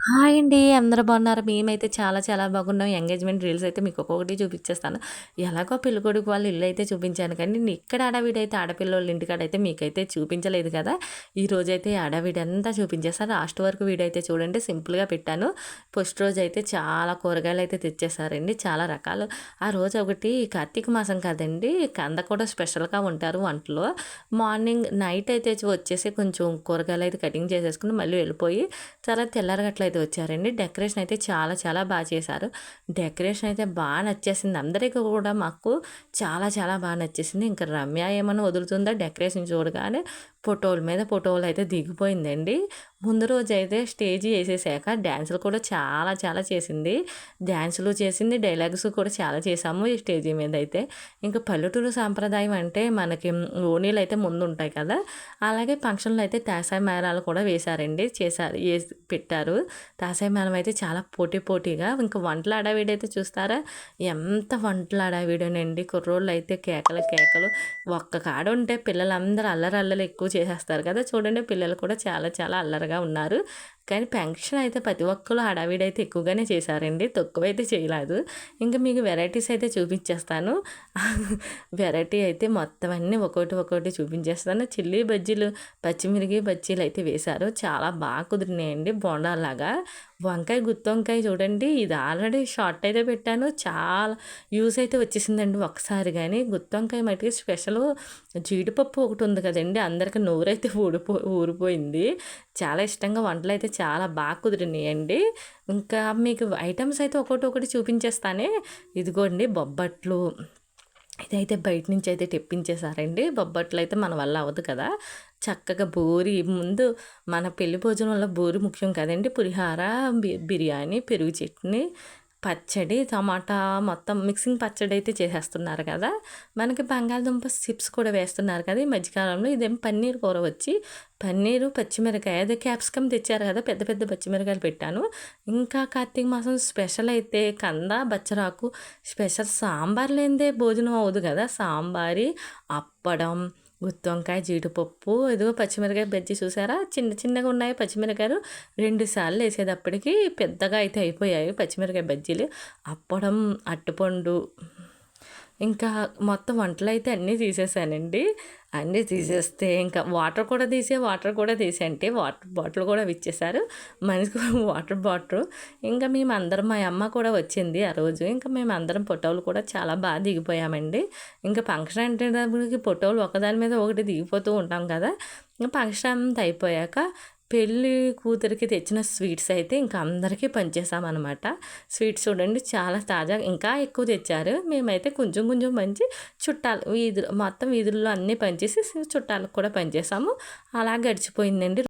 Hi అండి. అందరూ బాగున్నారా? మేమైతే చాలా చాలా బాగున్నాం. ఎంగేజ్‌మెంట్ రీల్స్ అయితే మీకు ఒక్కొక్కటి చూపించేస్తాను. ఎలాగో పెళ్ళికొడుకు వాళ్ళ ఇల్లయితే చూపించాను కానీ, ఇక్కడ హడావిడైతే ఆడపిల్లోళ్ళ ఇంటికాడైతే మీకైతే చూపించలేదు కదా! ఈరోజైతే హడావిడంతా చూపించేస్తాను. లాస్ట్ వరకు వీడియో అయితే చూడండి. సింపుల్‌గా పెట్టాను. ఫస్ట్ రోజైతే చాలా కూరగాయలైతే తెచ్చేసారండి. చాలా రకాలు. ఆ రోజు ఒకటి కార్తీక మాసం కదండీ! కంద కూడా స్పెషల్‌గా ఉంటారు వంటలో. మార్నింగ్ నైట్ అయితే వచ్చేసి కొంచెం కూరగాయలైతే కటింగ్ చేసేసుకొని మళ్ళీ వెళ్ళిపోయి చాలా తెల్లారగట్ల అయితే వచ్చారండి. డెకరేషన్ అయితే చాలా చాలా బాగా చేశారు. డెకరేషన్ అయితే బాగా నచ్చేసింది. అందరికి కూడా మాకు చాలా చాలా బాగా నచ్చేసింది. ఇంకా రమ్య ఏమన్నా వదులుతుందా డెకరేషన్ చూడగానే ఫోటోల మీద ఫోటోలు అయితే దిగిపోయిందండి. ముందు రోజైతే స్టేజ్ ఏసేసాక డ్యాన్సులు కూడా చాలా చాలా చేసింది. డ్యాన్సులు చేసింది, డైలాగ్స్ కూడా చాలా చేసాము ఈ స్టేజీ మీద అయితే. ఇంకా పల్లెటూరు సాంప్రదాయం అంటే మనకి ఓణీలు అయితే ముందుంటాయి కదా! అలాగే ఫంక్షన్‌లో అయితే తాసాయి మేళాలు కూడా వేశారండి. చేశారు పెట్టారు. తాసాయి మేళం అయితే చాలా పోటీ పోటీగా ఇంకా వంటల హడావిడైతే చూస్తారా? ఎంత వంటల హడావిడోనండి. కుర్రోళ్ళైతే కేకలు కేకలు. ఒక్క కాడ ఉంటే పిల్లలందరూ అల్లరి అల్లరి ఎక్కువ చేసేస్తారు కదా! చూడండి పిల్లలు కూడా చాలా చాలా అల్లరిగా ఉన్నారు. కానీ ఫంక్షన్ అయితే ప్రతి ఒక్కళ్ళు హడావిడైతే ఎక్కువగానే చేశారండి. తక్కువైతే చేయలేదు. ఇంకా మీకు వెరైటీస్ అయితే చూపించేస్తాను. వెరైటీ అయితే మొత్తం అన్నీ ఒక్కోటి ఒక్కోటి చూపించేస్తాను. చిల్లీ బజ్జీలు, పచ్చిమిరపకాయ బజ్జీలు అయితే వేశారు. చాలా బాగా కుదిరినాయండి బోండాల్లాగా. వంకాయ గుత్తి వంకాయ చూడండి ఇది ఆల్రెడీ షార్ట్ అయితే పెట్టాను. చాలా యూస్ అయితే వచ్చేసిందండి ఒకసారి కానీ. గుత్తి వంకాయ మటుకు స్పెషల్ జీడిపప్పు ఒకటి ఉంది కదండీ! అందరికి నోరైతే ఊరిపోయింది. చాలా ఇష్టంగా వంటలైతే చాలా బాగా కుదిరినాయండి. ఇంకా మీకు ఐటమ్స్ అయితే ఒకటి చూపించేస్తానే. ఇదిగోండి బొబ్బట్లు. ఇదైతే బయట నుంచి అయితే తెప్పించేసారండి. బొబ్బట్లు అయితే మన వల్ల అవ్వదు కదా! చక్కగా ముందు మన పెళ్లి భోజనంలో బూరి ముఖ్యం కదండీ! పులిహార, బిర్యానీ, పెరుగు చట్నీ, పచ్చడి, టమాటా మొత్తం మిక్సింగ్ పచ్చడి అయితే చేసేస్తున్నారు కదా! మనకి బంగాళదుంప చిప్స్ కూడా వేస్తున్నారు కదా! ఈ మధ్యకాలంలో ఇదేమో పన్నీర్ కూర వచ్చి పన్నీరు, పచ్చిమిరకాయ అదే క్యాప్సికమ్ తెచ్చారు కదా! పెద్ద పెద్ద పచ్చిమిరకాయలు పెట్టాను. ఇంకా కార్తీక మాసం స్పెషల్ అయితే కంద, బచ్చరాకు స్పెషల్ సాంబార్ లేనిదే భోజనం అవ్వదు కదా! సాంబారి, అప్పడం, గుత్తి వంకాయ, జీడిపప్పు, ఇదిగో పచ్చిమిరకాయ బజ్జీ చూసారా? చిన్న చిన్నగా ఉన్నాయి పచ్చిమిరకాయలు. 2 సార్లు ఏసేటప్పటికి పెద్దగా అయితే అయిపోయాయి పచ్చిమిరకాయ బజ్జీలు. అప్పడం, అరటిపండు ఇంకా మొత్తం వంటలైతే అన్నీ తీసేసానండి. అన్నీ తీసేస్తే ఇంకా వాటర్ కూడా తీసి అంటే వాటర్ బాటిల్ కూడా ఇచ్చేసారు. మనిషికి వాటర్ బాటిల్. ఇంకా మేమందరం మా అమ్మ కూడా వచ్చింది ఆ రోజు. ఇంకా మేమందరం ఫోటోలు కూడా చాలా బాగా దిగిపోయామండి. ఇంకా ఫంక్షన్ అంటే ఫోటోలు ఒకదాని మీద ఒకటి దిగిపోతూ ఉంటాం కదా! ఫంక్షన్ అంతా అయిపోయాక పెళ్ళి కూతురికి తెచ్చిన స్వీట్స్ అయితే ఇంకా అందరికీ పంచేసామనమాట. స్వీట్స్ చూడండి చాలా తాజాగా ఇంకా ఎక్కువ తెచ్చారు. మేమైతే కొంచెం కొంచెం పంచి చుట్టాలు మొత్తం వీధుల్లో అన్నీ పంచేసి చుట్టాలకు కూడా పంచేసాము. అలా గడిచిపోయిందండి.